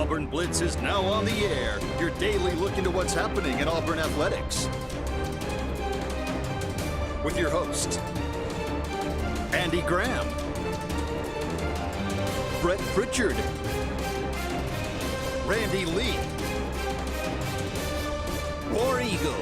Auburn Blitz is now on the air, your daily look into what's happening in Auburn athletics. With your hosts, Andy Graham, Brett Pritchard, Randy Lee, War Eagle.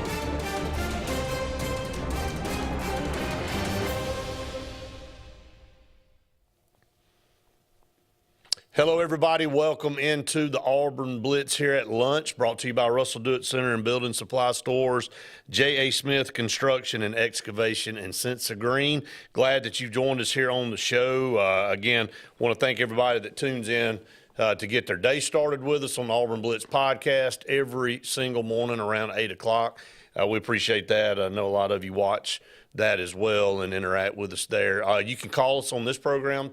Hello, everybody. Welcome into the Auburn Blitz here at lunch, brought to you by Russell Do It Center and Building Supply Stores, J.A. Smith Construction and Excavation, and Sense of Green. Glad that you've joined us here on the show. Again, want to thank everybody that tunes in to get their day started with us on the Auburn Blitz podcast every single morning around 8 o'clock. We appreciate that. I know a lot of you watch that as well and interact with us there. You can call us on this program,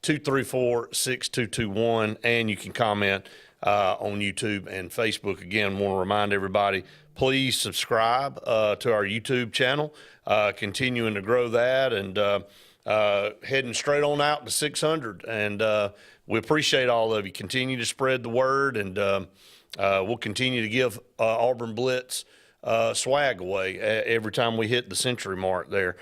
254-622-1, and you can comment on YouTube and Facebook. Again, want to remind everybody, please subscribe to our YouTube channel, continuing to grow that and heading straight on out to 600. And we appreciate all of you. Continue to spread the word, and we'll continue to give Auburn Blitz swag away every time we hit the century mark there.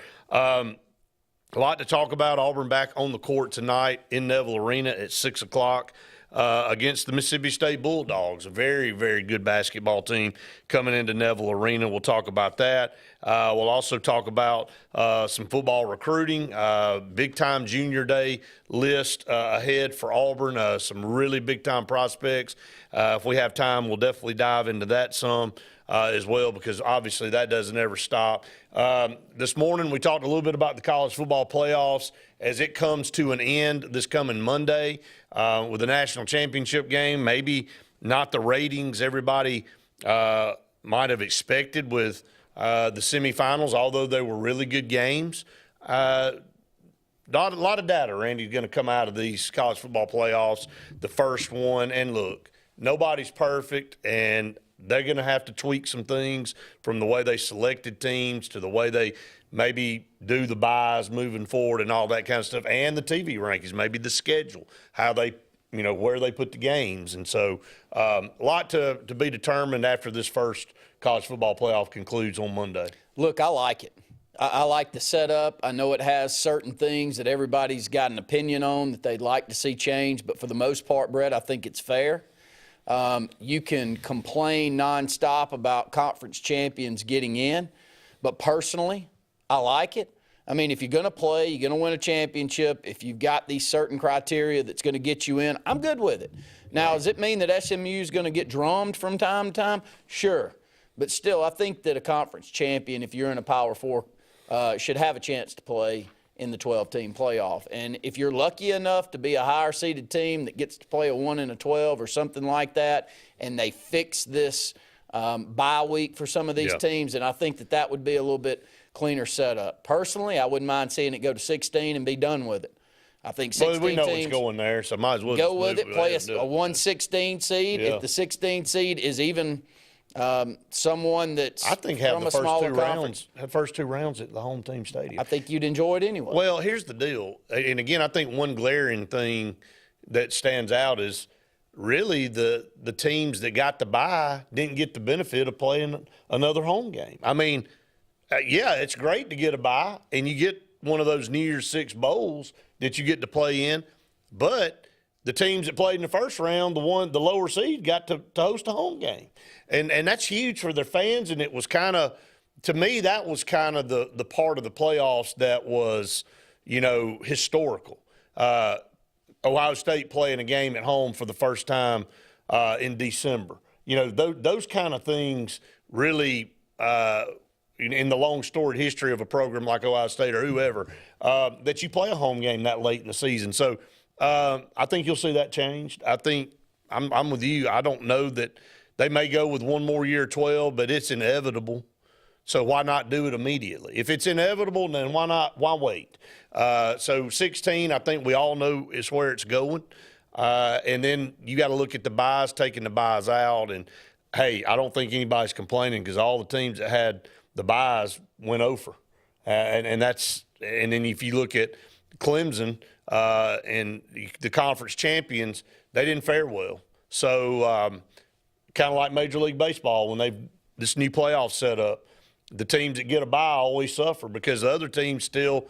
A lot to talk about. Auburn back on the court tonight in Neville Arena at 6 o'clock against the Mississippi State Bulldogs, a very, very good basketball team coming into Neville Arena. We'll talk about that. We'll also talk about some football recruiting, big-time junior day list ahead for Auburn, some really big-time prospects. If we have time, we'll definitely dive into that some as well, because obviously that doesn't ever stop. This morning we talked a little bit about the college football playoffs as it comes to an end this coming Monday with the national championship game. Maybe not the ratings everybody might have expected with the semifinals, although they were really good games. Not a lot of data, Randy, is going to come out of these college football playoffs, the first one. And look, nobody's perfect, and they're going to have to tweak some things from the way they selected teams to the way they maybe do the buys moving forward and all that kind of stuff, and the TV rankings, maybe the schedule, how they, where they put the games. And so a lot to be determined after this first college football playoff concludes on Monday. Look, I like it. I like the setup. I know it has certain things that everybody's got an opinion on that they'd like to see change, but for the most part, Brett, I think it's fair. You can complain nonstop about conference champions getting in, but personally, I like it. I mean, if you're going to play, you're going to win a championship. If you've got these certain criteria that's going to get you in, I'm good with it. Now, does it mean that SMU is going to get drummed from time to time? Sure. But still, I think that a conference champion, if you're in a Power Four, should have a chance to play in the 12-team playoff. And if you're lucky enough to be a higher-seeded team that gets to play a 1 and a 12 or something like that, and they fix this bye week for some of these teams, then I think that would be a little bit cleaner setup. Personally, I wouldn't mind seeing it go to 16 and be done with it. I think 16 we know teams, what's going there, so might as well go with it, play a 1-16 seed. Yeah. If the 16 seed is even someone that's I think from a smaller conference, have first two rounds at the home team stadium. I think you'd enjoy it anyway. Well, here's the deal. And again, I think one glaring thing that stands out is really the teams that got the bye didn't get the benefit of playing another home game. I mean, yeah, it's great to get a bye and you get one of those New Year's Six bowls that you get to play in, but the teams that played in the first round, the lower seed, got to host a home game. And that's huge for their fans, and it was kind of, to me, that was kind of the part of the playoffs that was, historical. Ohio State playing a game at home for the first time in December. Those kind of things really, in the long storied history of a program like Ohio State or whoever, that you play a home game that late in the season. So I think you'll see that changed. I think I'm with you. I don't know that they may go with one more year 12, but it's inevitable. So why not do it immediately? If it's inevitable, then why not? Why wait? So 16, I think we all know is where it's going. And then you got to look at the buys, taking the buys out. And, hey, I don't think anybody's complaining because all the teams that had the buys went over. And then if you look at Clemson and the conference champions, they didn't fare well. So kind of like Major League Baseball, when this new playoff set up, the teams that get a bye always suffer because the other teams still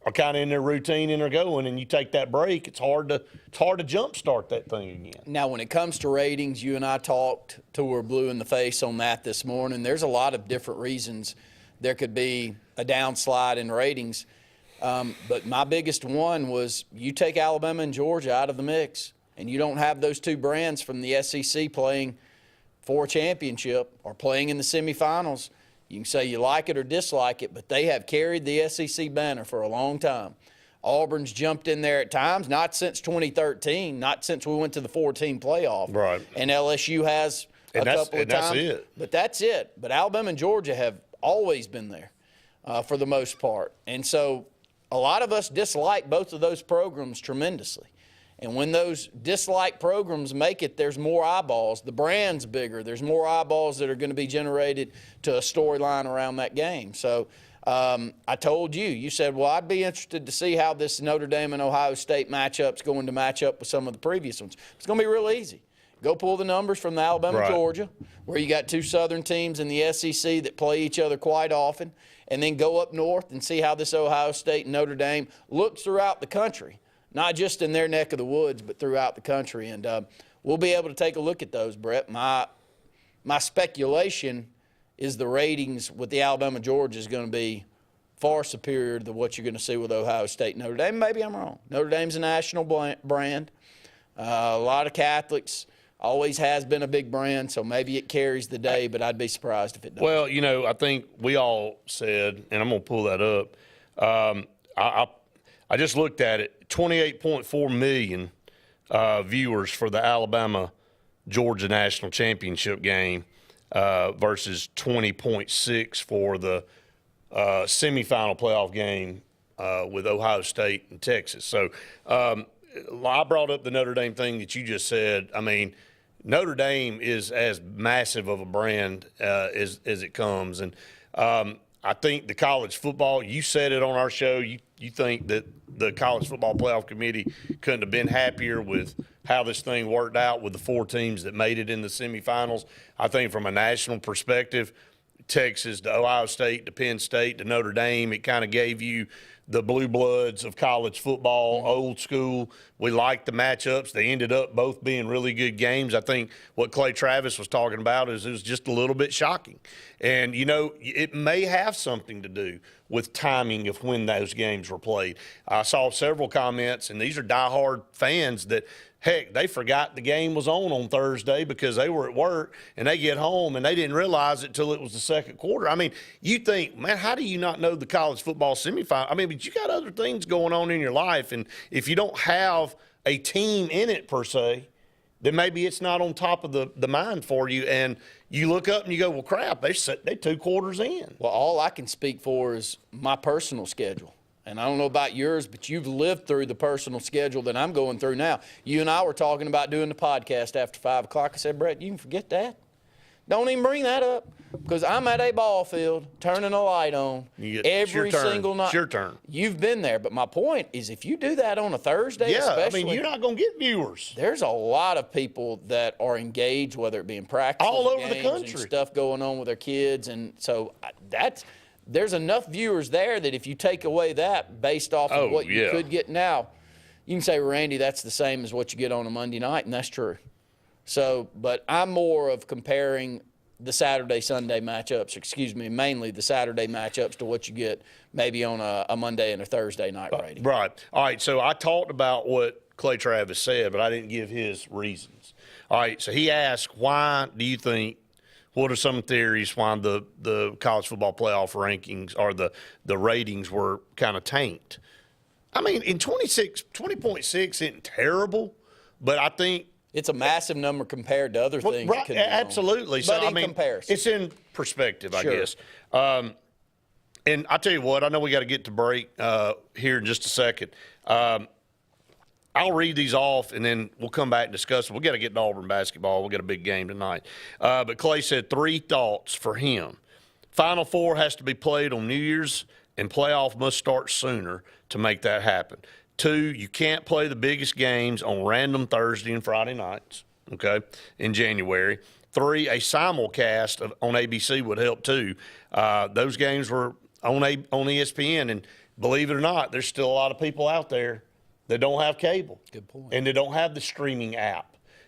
are kind of in their routine and they're going, and you take that break, it's hard to jumpstart that thing again. Now, when it comes to ratings, you and I talked till we're blue in the face on that this morning. There's a lot of different reasons there could be a downslide in ratings. But my biggest one was you take Alabama and Georgia out of the mix, and you don't have those two brands from the SEC playing for a championship or playing in the semifinals. You can say you like it or dislike it, but they have carried the SEC banner for a long time. Auburn's jumped in there at times, not since 2013, not since we went to the 4-team playoff. Right. And LSU has a couple of times. That's it. But that's it. But Alabama and Georgia have always been there for the most part. And so a lot of us dislike both of those programs tremendously. And when those disliked programs make it, there's more eyeballs. The brand's bigger. There's more eyeballs that are going to be generated to a storyline around that game. So I told you, you said, well, I'd be interested to see how this Notre Dame and Ohio State matchup's going to match up with some of the previous ones. It's going to be real easy. Go pull the numbers from the Alabama-Georgia, where you got two Southern teams in the SEC that play each other quite often, and then go up north and see how this Ohio State and Notre Dame looks throughout the country. Not just in their neck of the woods, but throughout the country. And we'll be able to take a look at those, Brett. My speculation is the ratings with the Alabama-Georgia is going to be far superior to what you're going to see with Ohio State and Notre Dame. Maybe I'm wrong. Notre Dame's a national brand. A lot of Catholics, always has been a big brand, so maybe it carries the day, but I'd be surprised if it doesn't. Well, I think we all said, and I'm going to pull that up, I just looked at it, 28.4 million viewers for the Alabama-Georgia National Championship game versus 20.6 for the semifinal playoff game with Ohio State and Texas. So I brought up the Notre Dame thing that you just said. I mean, Notre Dame is as massive of a brand as it comes. And I think the college football, you said it on our show, you think that the College Football Playoff Committee couldn't have been happier with how this thing worked out with the four teams that made it in the semifinals. I think from a national perspective, Texas to Ohio State to Penn State to Notre Dame, it kind of gave you the blue bloods of college football, old school. We liked the matchups. They ended up both being really good games. I think what Clay Travis was talking about is it was just a little bit shocking. And, it may have something to do with timing of when those games were played. I saw several comments, and these are diehard fans that, heck, they forgot the game was on Thursday because they were at work, and they get home, and they didn't realize it till it was the second quarter. I mean, you think, man, how do you not know the college football semifinal? I mean, but you got other things going on in your life, and if you don't have a team in it per se, then maybe it's not on top of the mind for you, and you look up and you go, well, crap, they 2 quarters in. Well, all I can speak for is my personal schedule. And I don't know about yours, but you've lived through the personal schedule that I'm going through now. You and I were talking about doing the podcast after 5 o'clock. I said, Brett, you can forget that. Don't even bring that up because I'm at a ball field turning a light on every single night. It's your turn. You've been there. But my point is if you do that on a Thursday especially. I mean, you're not going to get viewers. There's a lot of people that are engaged, whether it be in practice all over the country. And stuff going on with their kids. And so there's enough viewers there that if you take away that based off of what you could get now, you can say, Randy, that's the same as what you get on a Monday night, and that's true. So, but I'm more of comparing the Saturday-Sunday matchups, mainly the Saturday matchups to what you get maybe on a Monday and a Thursday night rating. Right. All right, so I talked about what Clay Travis said, but I didn't give his reasons. All right, so he asked, why do you think, what are some theories why the college football playoff rankings or the ratings were kind of tanked? I mean, in 20.6 isn't terrible, but I think it's a massive number compared to other things. Right, absolutely. So, but in comparison. It's in perspective, I guess. And I tell you what, I know we got to get to break here in just a second. I'll read these off, and then we'll come back and discuss them. We've got to get to Auburn basketball. We've got a big game tonight. But Clay said 3 thoughts for him. Final Four has to be played on New Year's and playoff must start sooner to make that happen. 2, you can't play the biggest games on random Thursday and Friday nights, okay, in January. 3, a simulcast on ABC would help too. Those games were on ESPN, and believe it or not, there's still a lot of people out there that don't have cable. Good point. And they don't have the streaming app.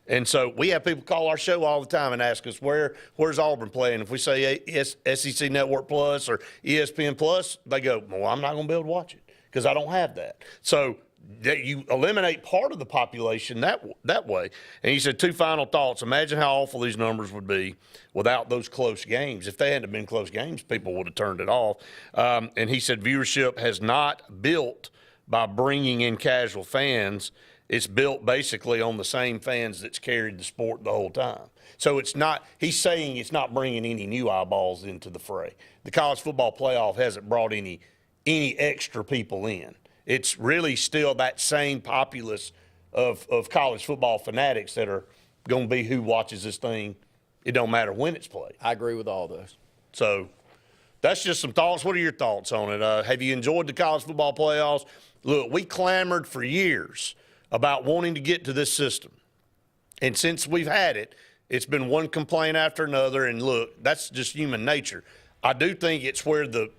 And so we have people call our show all the time and ask us, where's Auburn playing? If we say SEC Network Plus or ESPN Plus, they go, well, I'm not going to be able to watch it because I don't have that. So that you eliminate part of the population that way. And he said 2 final thoughts. Imagine how awful these numbers would be without those close games. If they hadn't been close games, people would have turned it off. And he said viewership has not built by bringing in casual fans. It's built basically on the same fans that's carried the sport the whole time. So it's not, he's saying it's not bringing any new eyeballs into the fray. The college football playoff hasn't brought any extra people in. It's really still that same populace of college football fanatics that are going to be who watches this thing. It don't matter when it's played. I agree with all those. So that's just some thoughts. What are your thoughts on it? Have you enjoyed the college football playoffs? Look, we clamored for years about wanting to get to this system. And since we've had it, it's been one complaint after another. And look, that's just human nature. I do think it's where the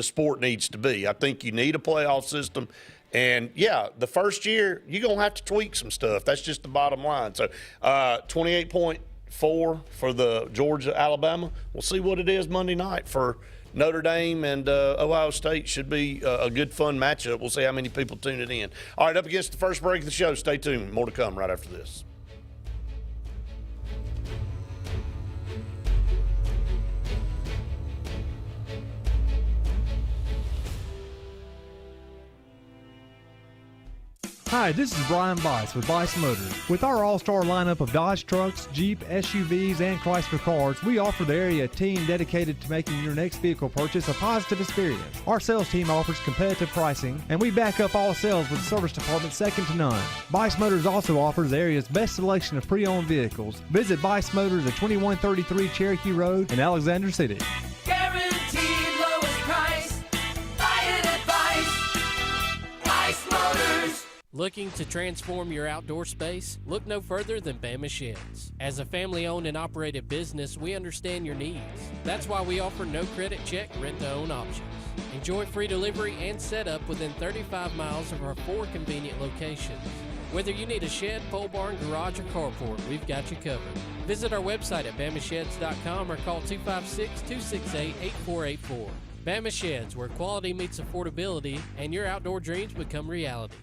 sport needs to be. I think you need a playoff system. And, yeah, the first year, you're going to have to tweak some stuff. That's just the bottom line. So 28.4 for the Georgia-Alabama. We'll see what it is Monday night for Notre Dame and Ohio State. Should be a good, fun matchup. We'll see how many people tune it in. All right, up against the first break of the show. Stay tuned. More to come right after this. Hi, this is Brian Bice with Bice Motors. With our all-star lineup of Dodge trucks, Jeep, SUVs, and Chrysler cars, we offer the area team dedicated to making your next vehicle purchase a positive experience. Our sales team offers competitive pricing, and we back up all sales with a service department second to none. Bice Motors also offers the area's best selection of pre-owned vehicles. Visit Bice Motors at 2133 Cherokee Road in Alexander City. Guaranteed lowest price. Buy it at Bice Motors. Looking to transform your outdoor space? Look no further than Bama Sheds. As a family-owned and operated business, we understand your needs. That's why we offer no credit check, rent-to-own options. Enjoy free delivery and setup within 35 miles of our 4 convenient locations. Whether you need a shed, pole barn, garage, or carport, we've got you covered. Visit our website at bamasheds.com or call 256-268-8484. Bama Sheds, where quality meets affordability and your outdoor dreams become reality.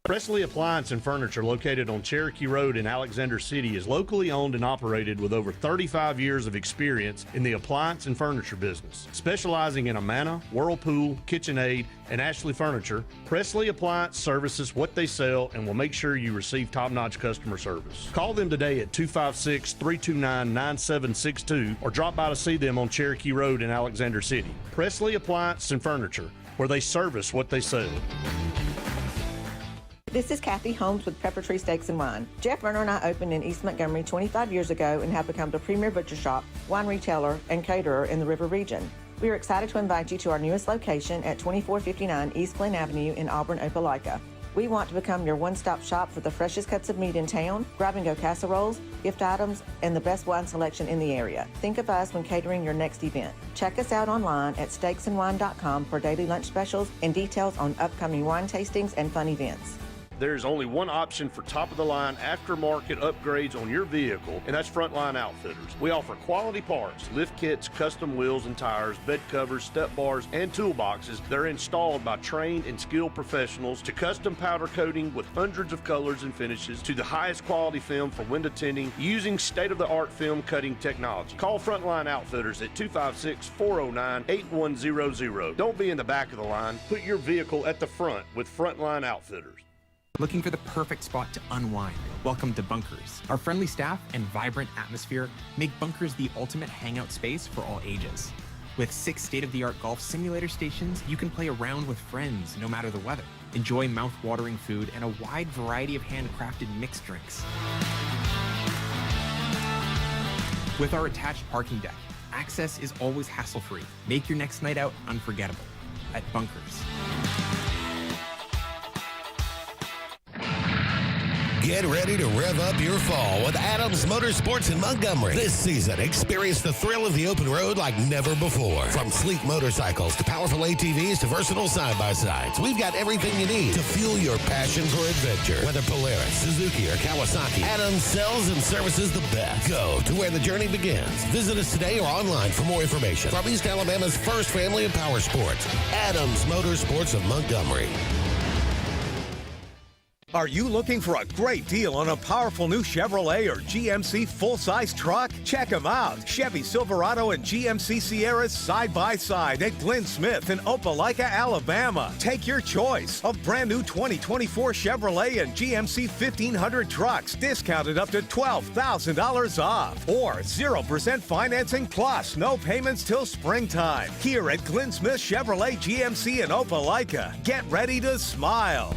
Presley Appliance and Furniture, located on Cherokee Road in Alexander City, is locally owned and operated with over 35 years of experience in the appliance and furniture business. Specializing in Amana, Whirlpool, KitchenAid, and Ashley Furniture, Presley Appliance services what they sell and will make sure you receive top-notch customer service. Call them today at 256-329-9762 or drop by to see them on Cherokee Road in Alexander City. Presley Appliance and Furniture, where they service what they sell. This is Kathy Holmes with Pepper Tree Steaks and Wine. Jeff Verner and I opened in East Montgomery 25 years ago and have become the premier butcher shop, wine retailer, and caterer in the River region. We are excited to invite you to our newest location at 2459 East Glen Avenue in Auburn, Opelika. We want to become your one-stop shop for the freshest cuts of meat in town, grab-and-go casseroles, gift items, and the best wine selection in the area. Think of us when catering your next event. Check us out online at steaksandwine.com for daily lunch specials and details on upcoming wine tastings and fun events. There's only one option for top-of-the-line aftermarket upgrades on your vehicle, and that's Frontline Outfitters. We offer quality parts, lift kits, custom wheels and tires, bed covers, step bars, and toolboxes that are installed by trained and skilled professionals, to custom powder coating with hundreds of colors and finishes, to the highest quality film for window tinting using state-of-the-art film cutting technology. Call Frontline Outfitters at 256-409-8100. Don't be in the back of the line. Put your vehicle at the front with Frontline Outfitters. Looking for the perfect spot to unwind? Welcome to Bunkers. Our friendly staff and vibrant atmosphere make Bunkers the ultimate hangout space for all ages. With 6 state-of-the-art golf simulator stations, you can play around with friends no matter the weather. Enjoy mouth-watering food and a wide variety of handcrafted mixed drinks. With our attached parking deck, access is always hassle-free. Make your next night out unforgettable. at Bunkers. Get ready to rev up your fall with Adams Motorsports in Montgomery. This season, experience the thrill of the open road like never before. From sleek motorcycles to powerful ATVs to versatile side-by-sides, we've got everything you need to fuel your passion for adventure. Whether Polaris, Suzuki, or Kawasaki, Adams sells and services the best. Go to where the journey begins. Visit us today or online for more information. From East Alabama's first family of power sports, Adams Motorsports of Montgomery. Are you looking for a great deal on a powerful new Chevrolet or GMC full-size truck? Check them out. Chevy Silverado and GMC Sierras side by side at Glenn Smith in Opelika, Alabama. Take your choice of brand new 2024 Chevrolet and GMC 1500 trucks discounted up to $12,000 off, or 0% financing plus no payments till springtime. Here at Glenn Smith Chevrolet GMC in Opelika. Get ready to smile.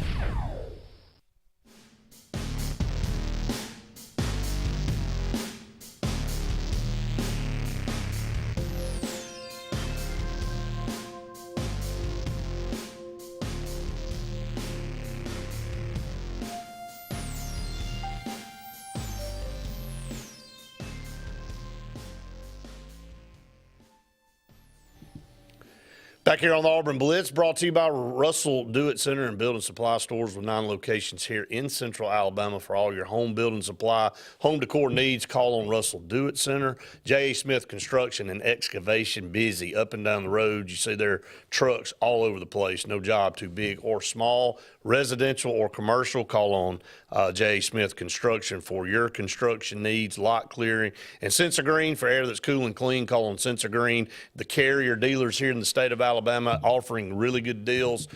Back here on the Auburn Blitz, brought to you by Russell Do-It Center and Building Supply Stores with 9 locations here in Central Alabama for all your home building supply, home decor needs. Call on Russell Do-It Center. J.A. Smith Construction and Excavation, busy up and down the road. You see their trucks all over the place. No job too big or small, residential or commercial. Call on J.A. Smith Construction for your construction needs, lot clearing. And Sensa Green for air that's cool and clean. Call on Sensa Green. The carrier dealers here in the state of Alabama offering really good deals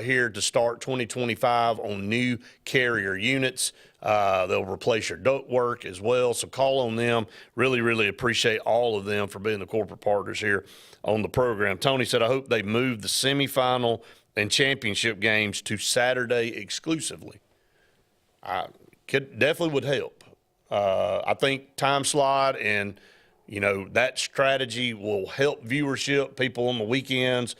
here to start 2025 on new carrier units. They'll replace your ductwork as well, so call on them. Really, really appreciate all of them for being the corporate partners here on the program. Tony said, I hope they move the semifinal and championship games to Saturday exclusively. Definitely would help. I think time slot and that strategy will help viewership, people on the weekends.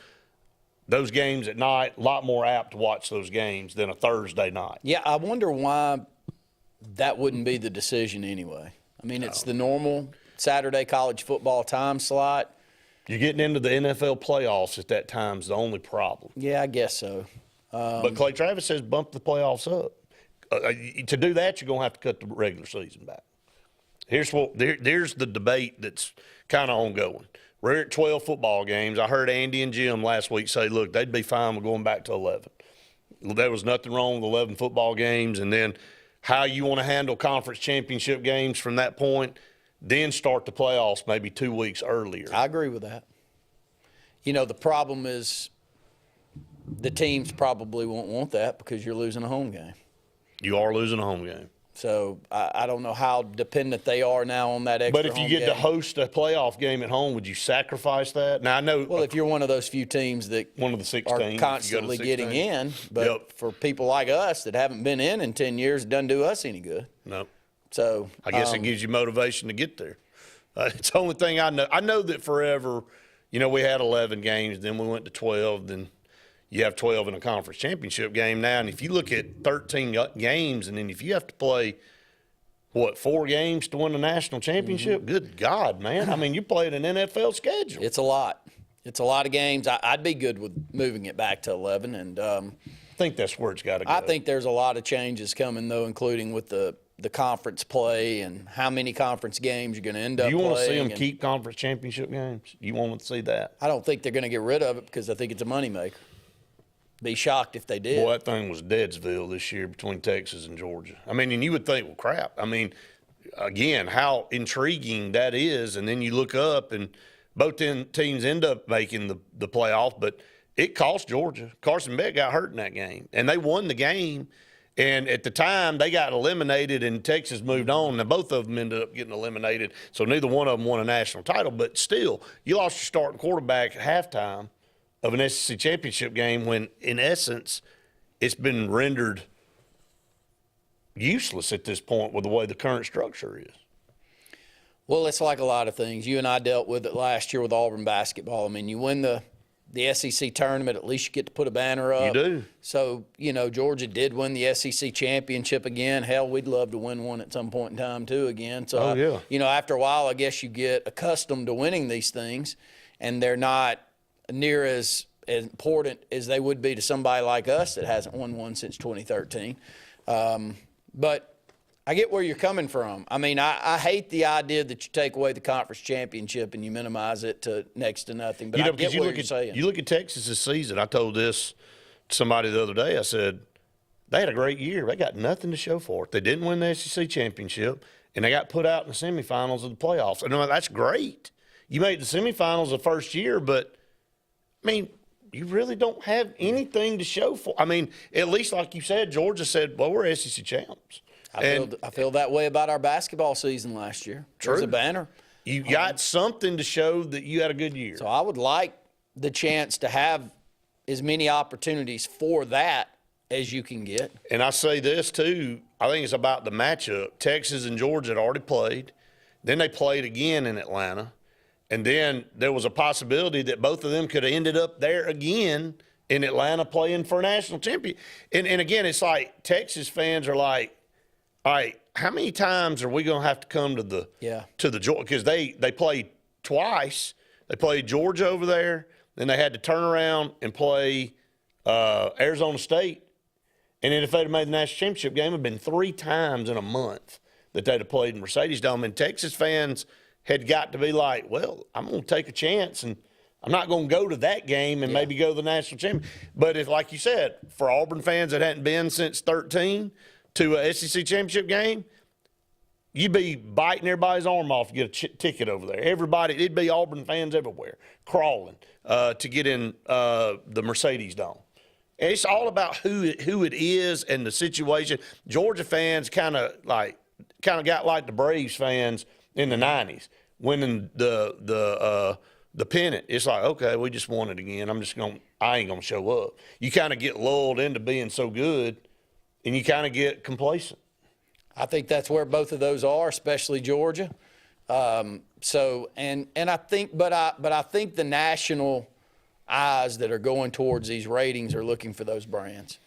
Those games at night, a lot more apt to watch those games than a Thursday night. Yeah, I wonder why that wouldn't be the decision anyway. I mean, it's the normal Saturday college football time slot. You're getting into the NFL playoffs at that time is the only problem. Yeah, I guess so. But Clay Travis says bump the playoffs up. To do that, you're going to have to cut the regular season back. There's the debate that's kind of ongoing. We're at 12 football games. I heard Andy and Jim last week say, look, they'd be fine with going back to 11. There was nothing wrong with 11 football games. And then how you want to handle conference championship games from that point, then start the playoffs maybe 2 weeks earlier. I agree with that. The problem is the teams probably won't want that because you're losing a home game. You are losing a home game. So I don't know how dependent they are now on that extra. But if you get to host a playoff game at home, would you sacrifice that? Now I know. Well, if you're one of those few teams that one of the 16 are constantly getting in, but for people like us that haven't been in 10 years, it doesn't do us any good. No. So I guess it gives you motivation to get there. It's the only thing I know. I know that forever, we had 11 games, then we went to 12, then you have 12 in a conference championship game now. And if you look at 13 games, and then if you have to play, 4 games to win a national championship? Good God, man. I mean, you played an NFL schedule. It's a lot. It's a lot of games. I'd be good with moving it back to 11. And I think that's where it's got to go. I think there's a lot of changes coming, though, including with the conference play and how many conference games you're going to end up playing. You want to see them keep conference championship games? You want to see that? I don't think they're going to get rid of it because I think it's a moneymaker. Be shocked if they did. Boy, that thing was Deadsville this year between Texas and Georgia. I mean, and you would think, well, crap. I mean, again, how intriguing that is. And then you look up and both teams end up making the playoff, but it cost Georgia. Carson Beck got hurt in that game, and they won the game. And at the time, they got eliminated, and Texas moved on. Now, both of them ended up getting eliminated, so neither one of them won a national title. But still, you lost your starting quarterback at halftime of an SEC championship game when, in essence, it's been rendered useless at this point with the way the current structure is. Well, it's like a lot of things. You and I dealt with it last year with Auburn basketball. I mean, you win the the SEC tournament, at least you get to put a banner up. You do. So, Georgia did win the SEC championship again. Hell, we'd love to win one at some point in time, too, again. So, after a while, I guess you get accustomed to winning these things, and they're not near as important as they would be to somebody like us that hasn't won one since 2013. But I get where you're coming from. I mean, I hate the idea that you take away the conference championship and you minimize it to next to nothing. But I get what you're saying. You look at Texas this season. I told this to somebody the other day. I said, they had a great year. They got nothing to show for it. They didn't win the SEC championship, and they got put out in the semifinals of the playoffs. And that's great. You made the semifinals the first year, but, I mean, you really don't have anything to show for. I mean, at least like you said, Georgia said, well, we're SEC champs. I feel that way about our basketball season last year. True. It was a banner. You got something to show that you had a good year. So I would like the chance to have as many opportunities for that as you can get. And I say this, too. I think it's about the matchup. Texas and Georgia had already played. Then they played again in Atlanta. And then there was a possibility that both of them could have ended up there again in Atlanta playing for a national champion. And again, it's like Texas fans are like, all right, how many times are we going to have to come to the Georgia? Because they played twice. They played Georgia over there. Then they had to turn around and play Arizona State. And then if they'd have made the national championship game, it would have been 3 times in a month that they'd have played in Mercedes-Dome. And Texas fans had got to be like, well, I'm going to take a chance, and I'm not going to go to that game and maybe go to the national championship. But if, like you said, for Auburn fans that hadn't been since 13 to a SEC championship game, you'd be biting everybody's arm off to get a ticket over there. Everybody, it'd be Auburn fans everywhere crawling to get in the Mercedes-Dome. It's all about who it is and the situation. Georgia fans kind of got like the Braves fans in the 90s, winning the pennant. It's like, okay, we just won it again. I ain't gonna show up. You kind of get lulled into being so good, and you kind of get complacent. I think that's where both of those are, especially Georgia. I think the national eyes that are going towards these ratings are looking for those brands.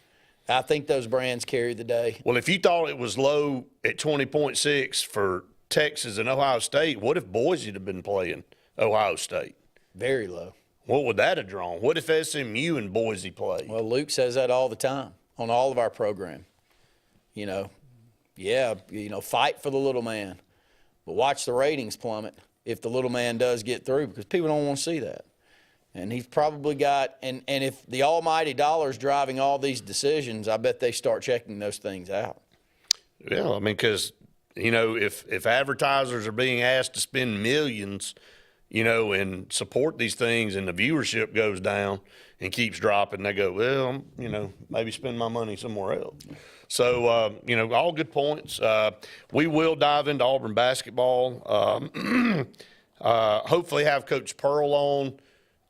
I think those brands carry the day. Well, if you thought it was low at 20.6 for Texas and Ohio State, what if Boise had been playing Ohio State? Very low. What would that have drawn? What if SMU and Boise played? Well, Luke says that all the time on all of our program. Fight for the little man. But watch the ratings plummet if the little man does get through, because people don't want to see that. And he's probably got – and if the almighty dollar is driving all these decisions, I bet they start checking those things out. Yeah, I mean, because – if advertisers are being asked to spend millions, and support these things, and the viewership goes down and keeps dropping, they go, well, maybe spend my money somewhere else. So, all good points. We will dive into Auburn basketball. Hopefully have Coach Pearl on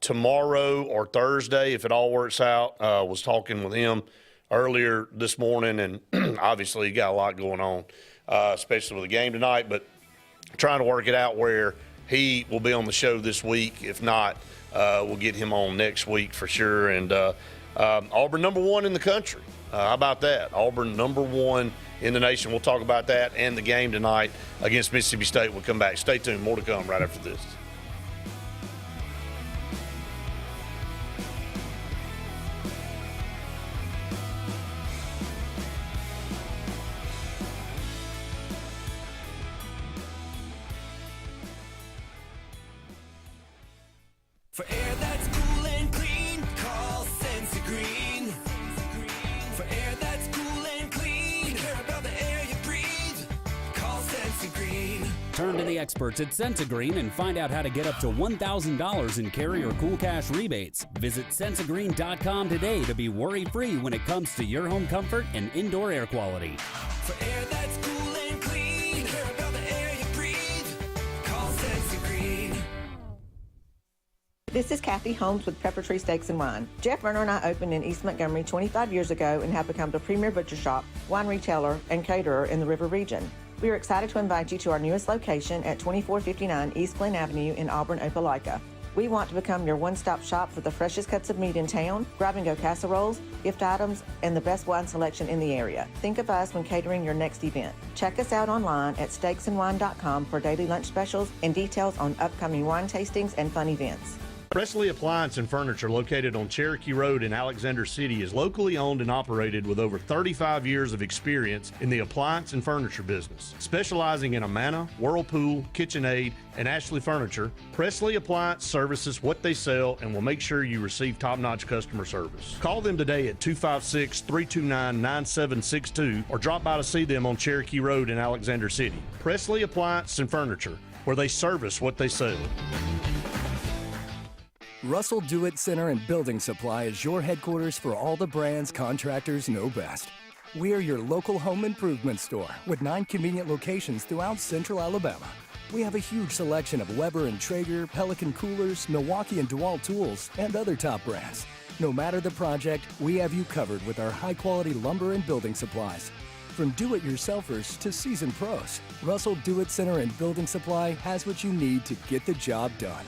tomorrow or Thursday if it all works out. Was talking with him earlier this morning, and obviously he got a lot going on. Especially with the game tonight, but trying to work it out where he will be on the show this week. If not, we'll get him on next week for sure. And Auburn #1 in the country. How about that? Auburn #1 in the nation. We'll talk about that and the game tonight against Mississippi State. We'll come back. Stay tuned. More to come right after this. For air that's cool and clean, call Senza Green. For air that's cool and clean, care about the air you breathe, call Senza Green. Turn to the experts at Sensagreen and find out how to get up to $1,000 in carrier cool cash rebates. Visit Sensagreen.com today to be worry-free when it comes to your home comfort and indoor air quality. For air that's cool and clean, care about the air you breathe, call Senza Green. This is Kathy Holmes with Pepper Tree Steaks and Wine. Jeff Verner and I opened in East Montgomery 25 years ago and have become the premier butcher shop, wine retailer, and caterer in the River region. We are excited to invite you to our newest location at 2459 East Glen Avenue in Auburn, Opelika. We want to become your one-stop shop for the freshest cuts of meat in town, grab-and-go casseroles, gift items, and the best wine selection in the area. Think of us when catering your next event. Check us out online at steaksandwine.com for daily lunch specials and details on upcoming wine tastings and fun events. Presley Appliance and Furniture, located on Cherokee Road in Alexander City, is locally owned and operated with over 35 years of experience in the appliance and furniture business. Specializing in Amana, Whirlpool, KitchenAid, and Ashley Furniture, Presley Appliance services what they sell and will make sure you receive top-notch customer service. Call them today at 256-329-9762 or drop by to see them on Cherokee Road in Alexander City. Presley Appliance and Furniture, where they service what they sell. Russell Do-It Center and Building Supply is your headquarters for all the brands contractors know best. We are your local home improvement store with 9 convenient locations throughout central Alabama. We have a huge selection of Weber and Traeger, Pelican coolers, Milwaukee and DeWalt tools, and other top brands. No matter the project, we have you covered with our high-quality lumber and building supplies. From do-it-yourselfers to seasoned pros, Russell Do-It Center and Building Supply has what you need to get the job done.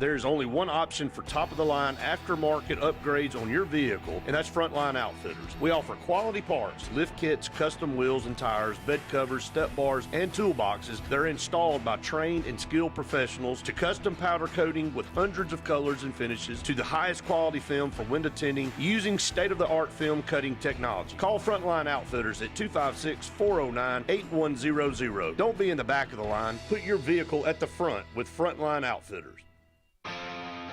There's only one option for top-of-the-line aftermarket upgrades on your vehicle, and that's Frontline Outfitters. We offer quality parts, lift kits, custom wheels and tires, bed covers, step bars, and toolboxes that are installed by trained and skilled professionals, to custom powder coating with hundreds of colors and finishes, to the highest quality film for window tinting using state-of-the-art film cutting technology. Call Frontline Outfitters at 256-409-8100. Don't be in the back of the line. Put your vehicle at the front with Frontline Outfitters.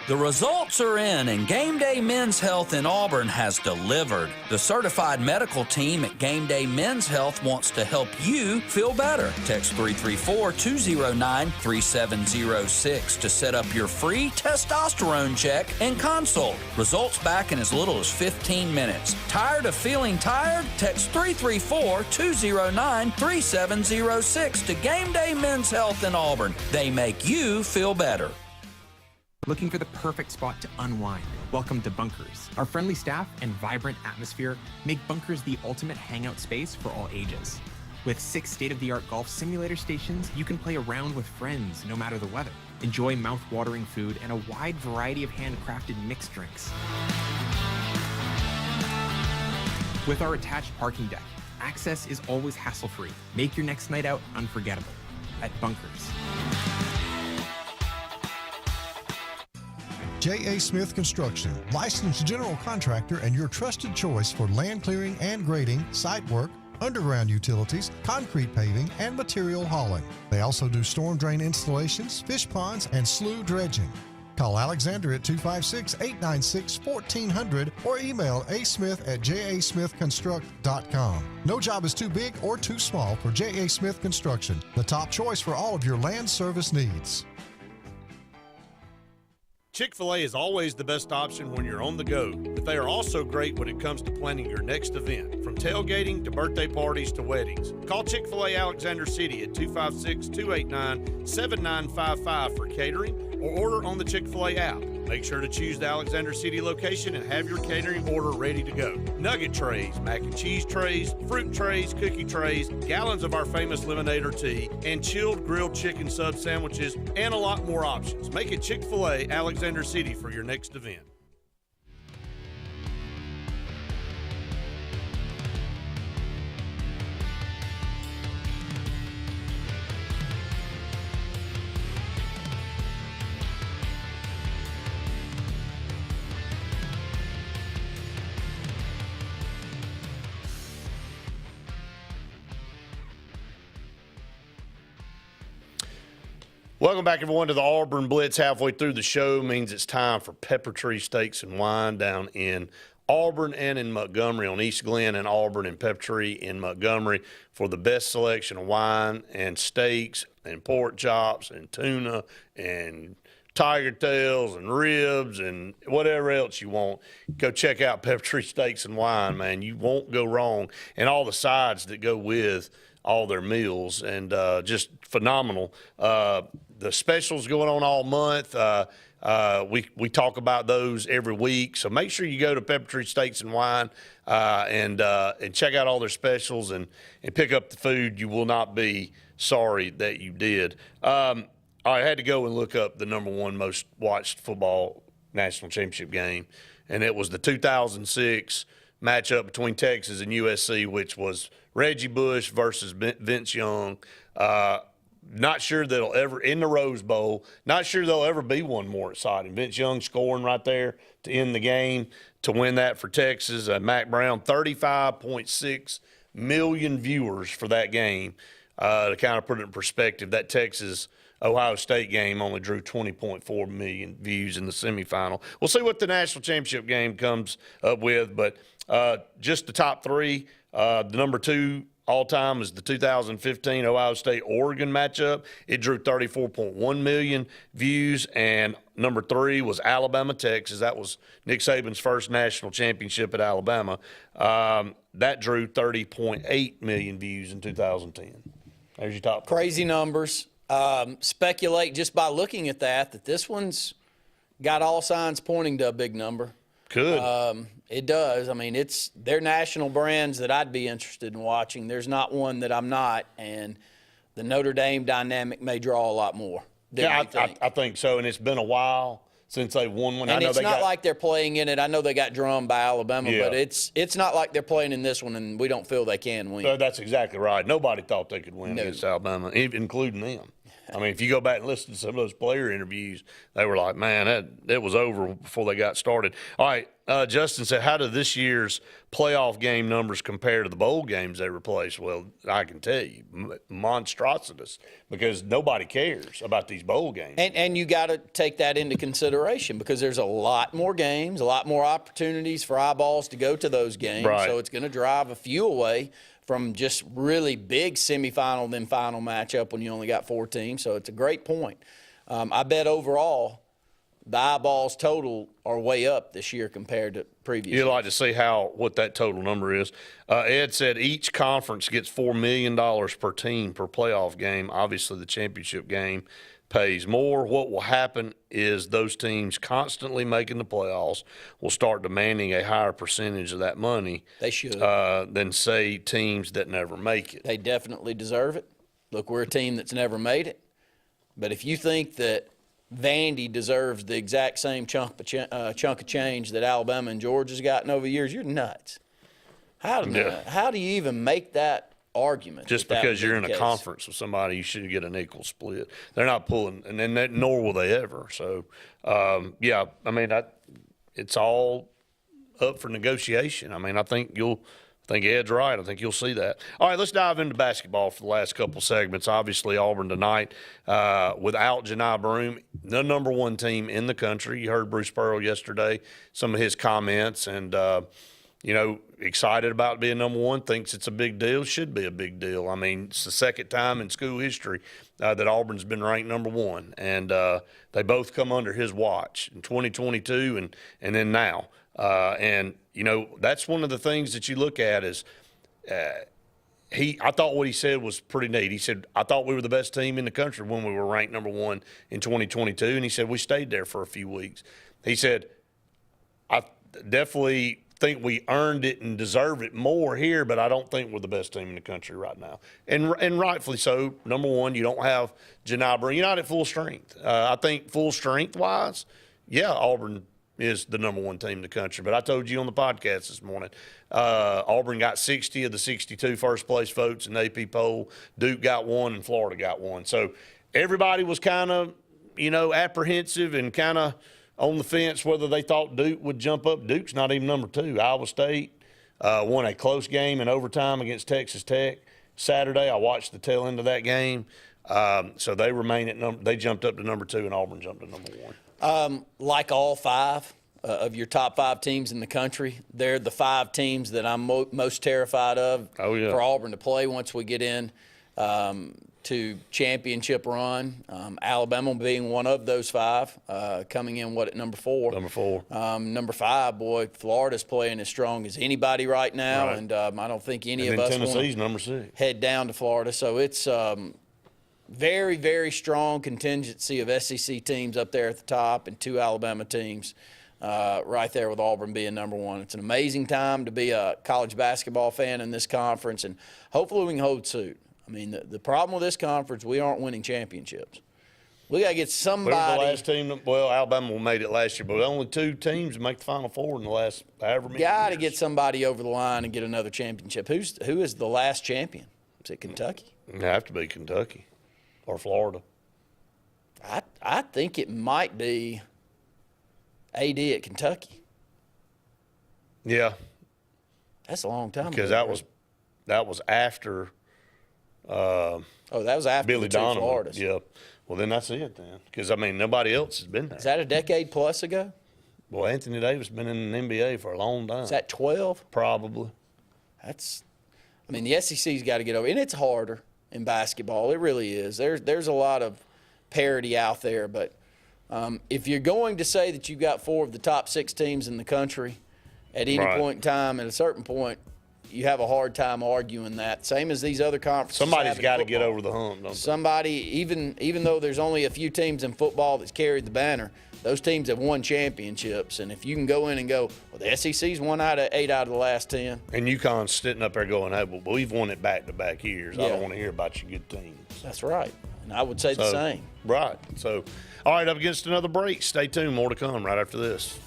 The results are in, and Game Day Men's Health in Auburn has delivered. The certified medical team at Game Day Men's Health wants to help you feel better. Text 334-209-3706 to set up your free testosterone check and consult. Results back in as little as 15 minutes. Tired of feeling tired? Text 334-209-3706 to Game Day Men's Health in Auburn. They make you feel better. Looking for the perfect spot to unwind? Welcome to Bunkers. Our friendly staff and vibrant atmosphere make Bunkers the ultimate hangout space for all ages. With 6 state-of-the-art golf simulator stations, you can play around with friends no matter the weather. Enjoy mouth-watering food and a wide variety of handcrafted mixed drinks. With our attached parking deck, access is always hassle-free. Make your next night out unforgettable at Bunkers. J.A. Smith Construction, licensed general contractor and your trusted choice for land clearing and grading, site work, underground utilities, concrete paving, and material hauling. They also do storm drain installations, fish ponds, and slough dredging. Call Alexander at 256-896-1400 or email asmith@jasmithconstruct.com. No job is too big or too small for J.A. Smith Construction, the top choice for all of your land service needs. Chick-fil-A is always the best option when you're on the go, but they are also great when it comes to planning your next event, from tailgating to birthday parties to weddings. Call Chick-fil-A Alexander City at 256-289-7955 for catering, or order on the Chick-fil-A app. Make sure to choose the Alexander City location and have your catering order ready to go. Nugget trays, mac and cheese trays, fruit trays, cookie trays, gallons of our famous lemonade or tea, and chilled grilled chicken sub sandwiches, and a lot more options. Make it Chick-fil-A Alexander City for your next event. Welcome back, everyone, to the Auburn Blitz. Halfway through the show means it's time for Pepper Tree Steaks and Wine down in Auburn and in Montgomery, on East Glen and Auburn, and Pepper Tree in Montgomery for the best selection of wine and steaks and pork chops and tuna and tiger tails and ribs and whatever else you want. Go check out Pepper Tree Steaks and Wine, man. You won't go wrong. And all the sides that go with all their meals, and just phenomenal. The specials going on all month. We talk about those every week. So make sure you go to Pepper Tree Steaks and Wine and check out all their specials and pick up the food. You will not be sorry that you did. I had to go and look up the number one most watched football national championship game, and it was the 2006 matchup between Texas and USC, which was Reggie Bush versus Vince Young. Not sure that it'll ever, in the Rose Bowl, not sure there'll ever be one more exciting. Vince Young scoring right there to end the game to win that for Texas. Mac Brown, 35.6 million viewers for that game. To kind of put it in perspective, that Texas-Ohio State game only drew 20.4 million views in the semifinal. We'll see what the national championship game comes up with, but just the top three, the number two all-time is the 2015 Ohio State-Oregon matchup. It drew 34.1 million views, and number three was Alabama-Texas. That was Nick Saban's first national championship at Alabama. That drew 30.8 million views in 2010. There's your top. Crazy numbers. Speculate just by looking at that this one's got all signs pointing to a big number. Could. It does. I mean, they're national brands that I'd be interested in watching. There's not one that I'm not, and the Notre Dame dynamic may draw a lot more. Yeah, I think so, and it's been a while since they won one. And it's not like they're playing in it. I know they got drummed by Alabama, but it's not like they're playing in this one and we don't feel they can win. So that's exactly right. Nobody thought they could win against Alabama, including them. I mean, if you go back and listen to some of those player interviews, they were like, man, that was over before they got started. All right, Justin said, how do this year's playoff game numbers compare to the bowl games they replaced? Well, I can tell you, monstrosities, because nobody cares about these bowl games. And you got to take that into consideration because there's a lot more games, a lot more opportunities for eyeballs to go to those games. Right. So it's going to drive a few away from just really big semifinal then final matchup when you only got 4 teams. So it's a great point. I bet overall the eyeballs total are way up this year compared to previous You'd years. like to see what that total number is. Ed said each conference gets $4 million per team per playoff game. Obviously, the championship game pays more. What will happen is those teams constantly making the playoffs will start demanding a higher percentage of that money. They should. Than, say, teams that never make it. They definitely deserve it. Look, we're a team that's never made it. But if you think that Vandy deserves the exact same chunk of change that Alabama and Georgia's gotten over the years, you're nuts. How do you even make that argument? Just because you're in a conference with somebody, you should get an equal split. They're not pulling, and then nor will they ever. So, yeah, I mean, it's all up for negotiation. I mean, I think Ed's right. I think you'll see that. All right, let's dive into basketball for the last couple segments. Obviously, Auburn tonight, without Janai Broome, the number one team in the country. You heard Bruce Pearl yesterday, some of his comments, and excited about being number one, thinks it's a big deal, should be a big deal. I mean, it's the second time in school history that Auburn's been ranked number one, and they both come under his watch in 2022 and then now. And, that's one of the things that you look at is I thought what he said was pretty neat. He said, I thought we were the best team in the country when we were ranked number one in 2022, and he said we stayed there for a few weeks. He said, I definitely think we earned it and deserve it more here, but I don't think we're the best team in the country right now. And rightfully so. Number one, you don't have Janai Broome. You're not at full strength. I think full strength-wise, yeah, Auburn is the number one team in the country. But I told you on the podcast this morning, Auburn got 60 of the 62 first-place votes in the AP poll. Duke got 1 and Florida got 1. So everybody was kind of, apprehensive and kind of on the fence whether they thought Duke would jump up. Duke's not even number 2. Iowa State won a close game in overtime against Texas Tech Saturday. I watched the tail end of that game. So they remain they jumped up to number 2 and Auburn jumped to number 1. Like all 5 of your top 5 teams in the country, they're the 5 teams that I'm most terrified of for Auburn to play once we get in to championship run. Alabama being one of those 5, coming in at number 4. Number 4. Number 5, boy, Florida's playing as strong as anybody right now, right. And I don't think any of us Tennessee's number 6. Head down to Florida. So it's very, very strong contingency of SEC teams up there at the top and 2 Alabama teams right there with Auburn being number 1. It's an amazing time to be a college basketball fan in this conference, and hopefully we can hold suit. I mean, the problem with this conference, we aren't winning championships. We got to get We were somebody. the last team. Well, Alabama made it last year, but only 2 teams make the Final Four in the last however many Got to years. get somebody over the line and get another championship. Who is the last champion? Is it Kentucky? It'd have to be Kentucky or Florida. I think it might be AD at Kentucky. Yeah, That's a long time because ago. that was after. That was after Billy the two Donovan. Floridas. Yeah. Well, then that's it then, because I mean nobody else has been there. Is that a decade plus ago? Well, Anthony Davis has been in the NBA for a long time. Is that 12? Probably. The SEC's got to get over, and it's harder in basketball. It really is. There's a lot of parity out there, but if you're going to say that you've got 4 of the top 6 teams in the country at any point in time, at a certain point, you have a hard time arguing that. Same as these other conferences. Somebody's got to get over the hump, don't they? Somebody, even though there's only a few teams in football that's carried the banner, those teams have won championships. And if you can go in and go, well, the SEC's won 8 out of the last 10. And UConn's sitting up there going, hey, well, we've won it back-to-back years. I Yeah. don't want to hear about your good teams. That's right. And I would say the same. Right. So, all right, up against another break. Stay tuned. More to come right after this.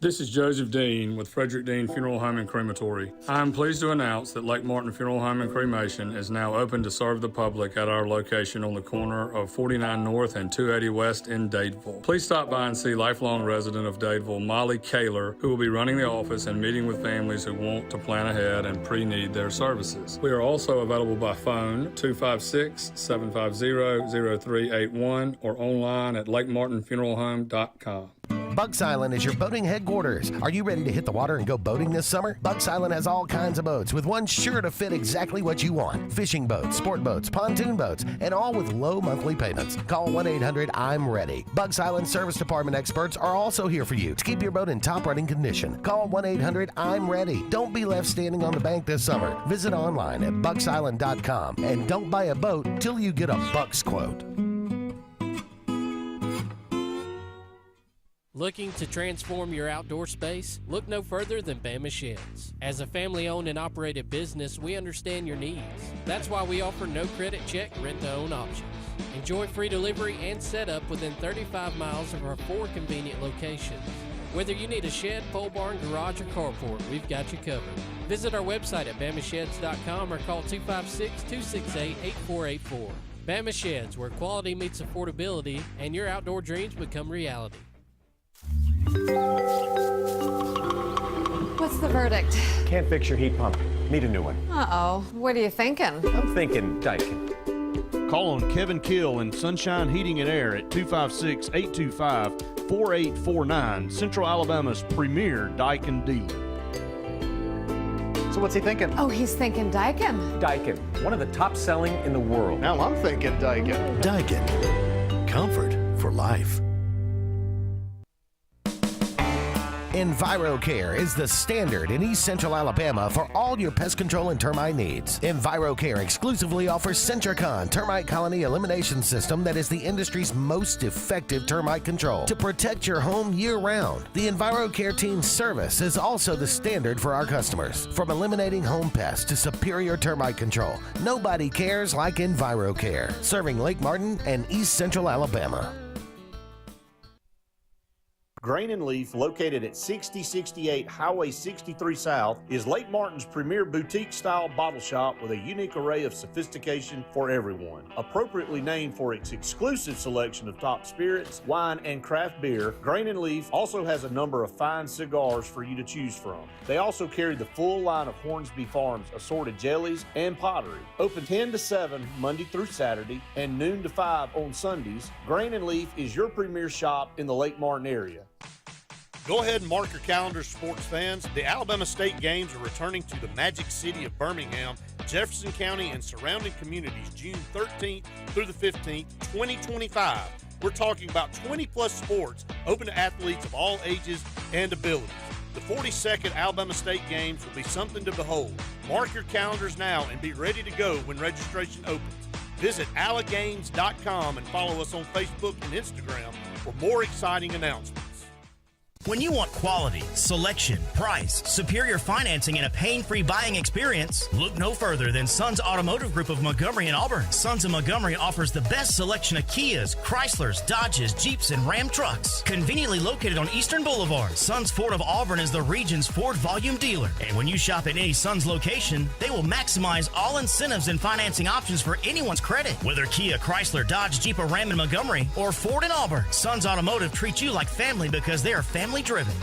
This is Joseph Dean with Frederick Dean Funeral Home and Crematory. I am pleased to announce that Lake Martin Funeral Home and Cremation is now open to serve the public at our location on the corner of 49 North and 280 West in Dadeville. Please stop by and see lifelong resident of Dadeville, Molly Kaler, who will be running the office and meeting with families who want to plan ahead and pre-need their services. We are also available by phone 256-750-0381 or online at lakemartinfuneralhome.com. Bugs Island is your boating headquarters. Are you ready to hit the water and go boating this summer? Bugs Island has all kinds of boats, with one sure to fit exactly what you want. Fishing boats, sport boats, pontoon boats, and all with low monthly payments. Call 1-800-I'm-READY. Bugs Island Service Department experts are also here for you to keep your boat in top running condition. Call 1-800-I'm-READY. Don't be left standing on the bank this summer. Visit online at bugsisland.com and don't buy a boat till you get a Bucks quote. Looking to transform your outdoor space? Look no further than Bama Sheds. As a family-owned and operated business, we understand your needs. That's why we offer no credit check, rent-to-own options. Enjoy free delivery and setup within 35 miles of our 4 convenient locations. Whether you need a shed, pole barn, garage, or carport, we've got you covered. Visit our website at bamasheds.com or call 256-268-8484. Bama Sheds, where quality meets affordability and your outdoor dreams become reality. What's the verdict? Can't fix your heat pump. Need a new one. Uh-oh. What are you thinking? I'm thinking Daikin. Call on Kevin Kill in Sunshine Heating and Air at 256-825-4849, Central Alabama's premier Daikin dealer. So what's he thinking? Oh, he's thinking Daikin. Daikin, one of the top selling in the world. Now I'm thinking Daikin. Daikin. Comfort for life. EnviroCare is the standard in East Central Alabama for all your pest control and termite needs. EnviroCare exclusively offers Centricon termite colony elimination system that is the industry's most effective termite control to protect your home year-round. The EnviroCare team's service is also the standard for our customers. From eliminating home pests to superior termite control, nobody cares like EnviroCare, serving Lake Martin and East Central Alabama. Grain and Leaf, located at 6068 Highway 63 South, is Lake Martin's premier boutique-style bottle shop with a unique array of sophistication for everyone. Appropriately named for its exclusive selection of top spirits, wine, and craft beer, Grain and Leaf also has a number of fine cigars for you to choose from. They also carry the full line of Hornsby Farms assorted jellies and pottery. Open 10 to 7 Monday through Saturday and noon to 5 on Sundays, Grain and Leaf is your premier shop in the Lake Martin area. Go ahead and mark your calendars, sports fans. The Alabama State Games are returning to the Magic City of Birmingham, Jefferson County, and surrounding communities June 13th through the 15th, 2025. We're talking about 20-plus sports open to athletes of all ages and abilities. The 42nd Alabama State Games will be something to behold. Mark your calendars now and be ready to go when registration opens. Visit allagames.com and follow us on Facebook and Instagram for more exciting announcements. When you want quality, selection, price, superior financing, and a pain-free buying experience, look no further than Sons Automotive Group of Montgomery and Auburn. Sons of Montgomery offers the best selection of Kias, Chryslers, Dodges, Jeeps, and Ram trucks. Conveniently located on Eastern Boulevard, Sons Ford of Auburn is the region's Ford volume dealer. And when you shop at any Sons location, they will maximize all incentives and financing options for anyone's credit. Whether Kia, Chrysler, Dodge, Jeep, or Ram in Montgomery, or Ford in Auburn, Sons Automotive treats you like family because they are family driven.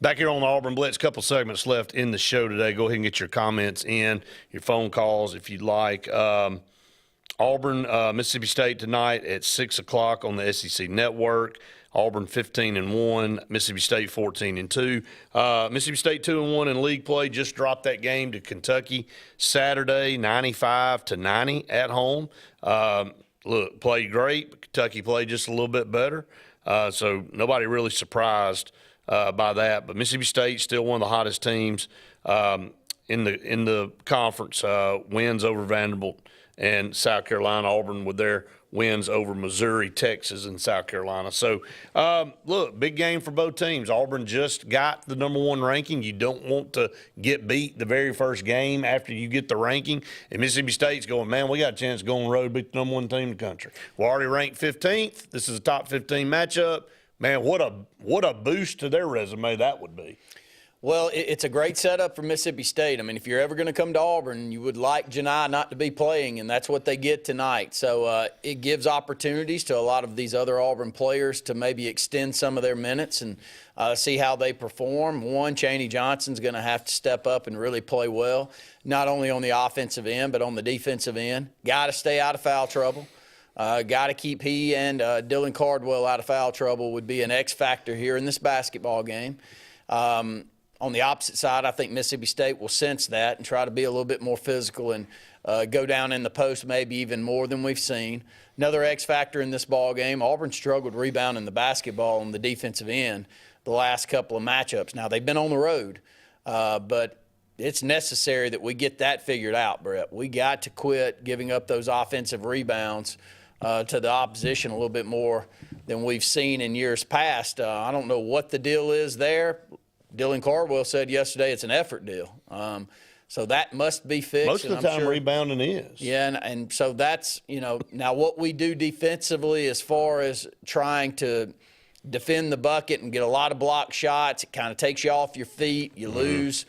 Back here on the Auburn Blitz, couple segments left in the show today. Go ahead and get your comments in, your phone calls if you'd like. Auburn, Mississippi State tonight at 6 o'clock on the SEC Network. Auburn 15-1, Mississippi State 14-2. Mississippi State 2-1 in league play. Just dropped that game to Kentucky Saturday, 95-90 at home. Look, played great, but Kentucky played just a little bit better. So nobody really surprised by that, but Mississippi State still one of the hottest teams in the conference. Wins over Vanderbilt and South Carolina. Auburn with their wins over Missouri, Texas, and South Carolina. So, look, big game for both teams. Auburn just got the number one ranking. You don't want to get beat the very first game after you get the ranking. And Mississippi State's going, man, we got a chance to go on the road, beat the number one team in the country. We're already ranked 15th. This is a top 15 matchup. Man, what a boost to their resume that would be. Well, it's a great setup for Mississippi State. I mean, if you're ever going to come to Auburn, you would like Janai not to be playing, and that's what they get tonight. So it gives opportunities to a lot of these other Auburn players to maybe extend some of their minutes and see how they perform. One, Chaney Johnson's going to have to step up and really play well, not only on the offensive end but on the defensive end. Got to stay out of foul trouble. Got to keep he and Dylan Cardwell out of foul trouble would be an X factor here in this basketball game. On the opposite side, I think Mississippi State will sense that and try to be a little bit more physical and go down in the post maybe even more than we've seen. Another X factor in this ball game, Auburn struggled rebounding the basketball on the defensive end the last couple of matchups. Now, they've been on the road, but it's necessary that we get that figured out, Brett. We got to quit giving up those offensive rebounds to the opposition a little bit more than we've seen in years past. I don't know what the deal is there. Dylan Cardwell said yesterday it's an effort deal. So that must be fixed. Most of the time rebounding is. Yeah, and so that's, now what we do defensively as far as trying to defend the bucket and get a lot of block shots, it kind of takes you off your feet. You lose,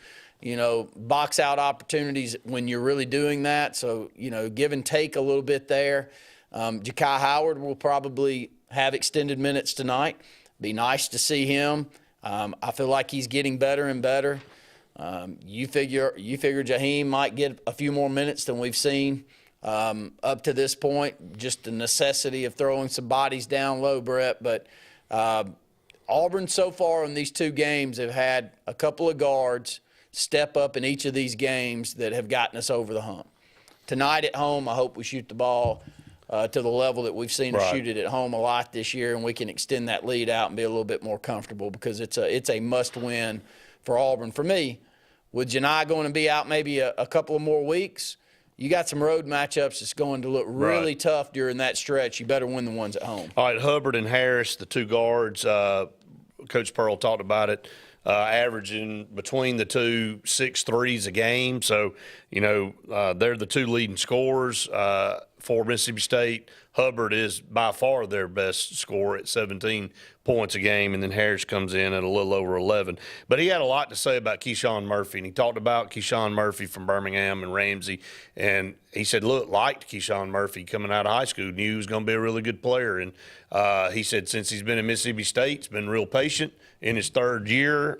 box out opportunities when you're really doing that. So, give and take a little bit there. Ja'Kai Howard will probably have extended minutes tonight. Be nice to see him. I feel like he's getting better and better. You figure Jaheim might get a few more minutes than we've seen up to this point. Just the necessity of throwing some bodies down low, Brett. But Auburn so far in these two games have had a couple of guards step up in each of these games that have gotten us over the hump. Tonight at home, I hope we shoot the ball to the level that we've seen them shoot it at home a lot this year, and we can extend that lead out and be a little bit more comfortable because it's a must-win for Auburn. For me, with Janai going to be out maybe a couple of more weeks, you got some road matchups that's going to look really tough during that stretch. You better win the ones at home. All right, Hubbard and Harris, the two guards, Coach Pearl talked about it, averaging between the two 6 threes a game. So, they're the two leading scorers for Mississippi State, Hubbard is by far their best scorer at 17 points a game, and then Harris comes in at a little over 11. But he had a lot to say about Keyshawn Murphy, and he talked about Keyshawn Murphy from Birmingham and Ramsey, and he said, look, liked Keyshawn Murphy coming out of high school, knew he was going to be a really good player. And he said since he's been in Mississippi State, he's been real patient in his third year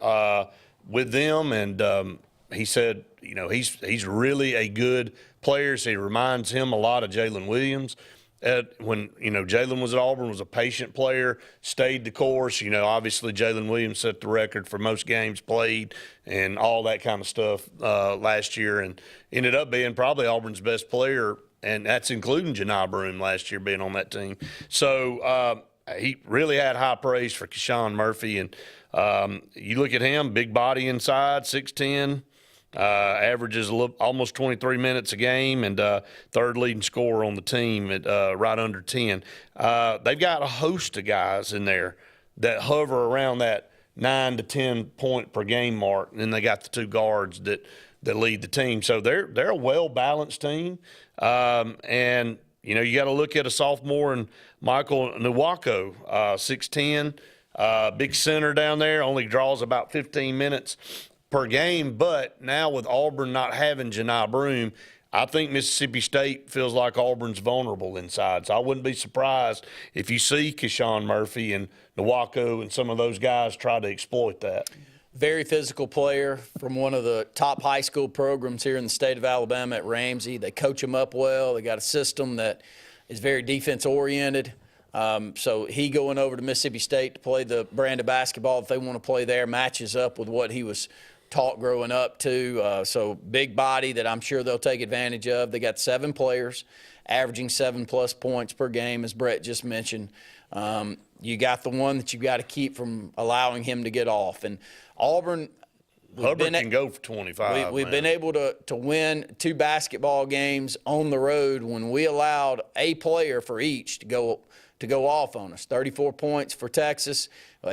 with them, and he said, you know, he's really a good player. So he reminds him a lot of Jalen Williams. When, you know, Jalen was at Auburn, was a patient player, stayed the course. You know, obviously Jalen Williams set the record for most games played and all that kind of stuff last year, and ended up being probably Auburn's best player, and that's including Janai Broome last year being on that team. So he really had high praise for Keyshawn Murphy. And you look at him, big body inside, 6'10", averages almost 23 minutes a game, and third leading scorer on the team at right under 10. They've got a host of guys in there that hover around that 9 to 10 point per game mark, and then they got the two guards that lead the team. So they're a well-balanced team. And, you know, you got to look at a sophomore and Michael Nwako, 6'10", big center down there, only draws about 15 minutes per game. But now with Auburn not having Janai Broome, I think Mississippi State feels like Auburn's vulnerable inside. So I wouldn't be surprised if you see Keyshawn Murphy and Nwako and some of those guys try to exploit that. Very physical player from one of the top high school programs here in the state of Alabama at Ramsey. They coach him up well. They got a system that is very defense-oriented. So he going over to Mississippi State to play the brand of basketball that they want to play there matches up with what he was taught growing up too. So big body that I'm sure they'll take advantage of. They got 7 players averaging 7+ points per game, as Brett just mentioned. You got the one that you got to keep from allowing him to get off. And Auburn, Hubbard can go for 25. We've been able to win 2 basketball games on the road when we allowed a player for each to go off on us. 34 points for Texas,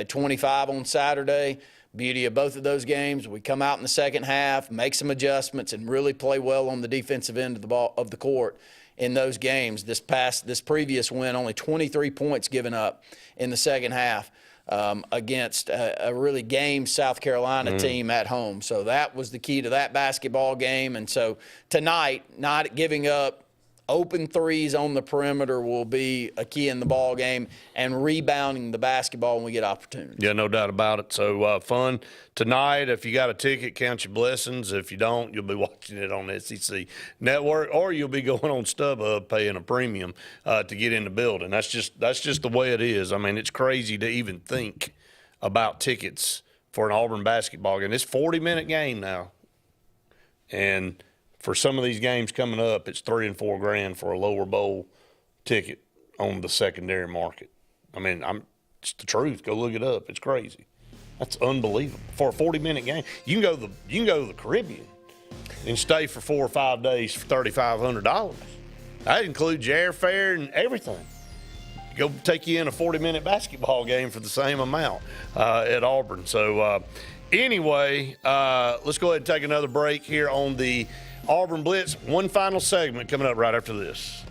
25 on Saturday. Beauty of both of those games, we come out in the second half, make some adjustments, and really play well on the defensive end of the court in those games. This previous win, only 23 points given up in the second half against a really game South Carolina team at home. So that was the key to that basketball game. And so tonight, not giving up open threes on the perimeter will be a key in the ball game, and rebounding the basketball when we get opportunities. Yeah, no doubt about it. So fun tonight. If you got a ticket, count your blessings. If you don't, you'll be watching it on the SEC Network, or you'll be going on StubHub paying a premium to get in the building. That's just the way it is. I mean, it's crazy to even think about tickets for an Auburn basketball game. It's a 40-minute game now, and for some of these games coming up, it's $3 and $4 grand for a lower bowl ticket on the secondary market. I mean, it's the truth. Go look it up. It's crazy. That's unbelievable for a 40-minute game. You can go to the Caribbean and stay for 4 or 5 days for $3,500. That includes your airfare and everything. Go take you in a 40-minute basketball game for the same amount at Auburn. So anyway, let's go ahead and take another break here on the Auburn Blitz. One final segment coming up right after this.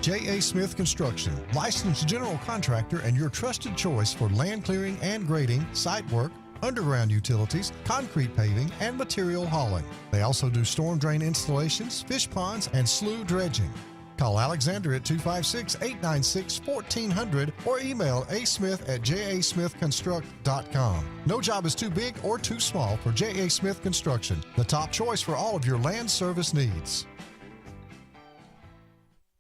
J.A. Smith Construction, licensed general contractor and your trusted choice for land clearing and grading, site work, underground utilities, concrete paving, and material hauling. They also do storm drain installations, fish ponds, and slough dredging. Call Alexander at 256-896-1400 or email asmith@jasmithconstruct.com. No job is too big or too small for J.A. Smith Construction, the top choice for all of your land service needs.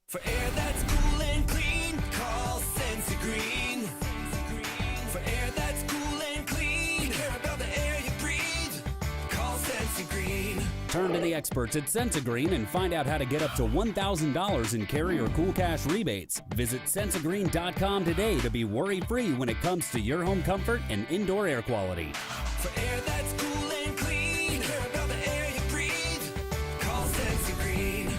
For air that's cool and clean, call Sense Green. For air that's cool and clean, care about the air you breathe, call Sense Green. Turn to the experts at Sensagreen and find out how to get up to $1,000 in carrier cool cash rebates. Visit Sensagreen.com today to be worry-free when it comes to your home comfort and indoor air quality. For air that's cool and clean, care about the air you breathe, call Sense Green.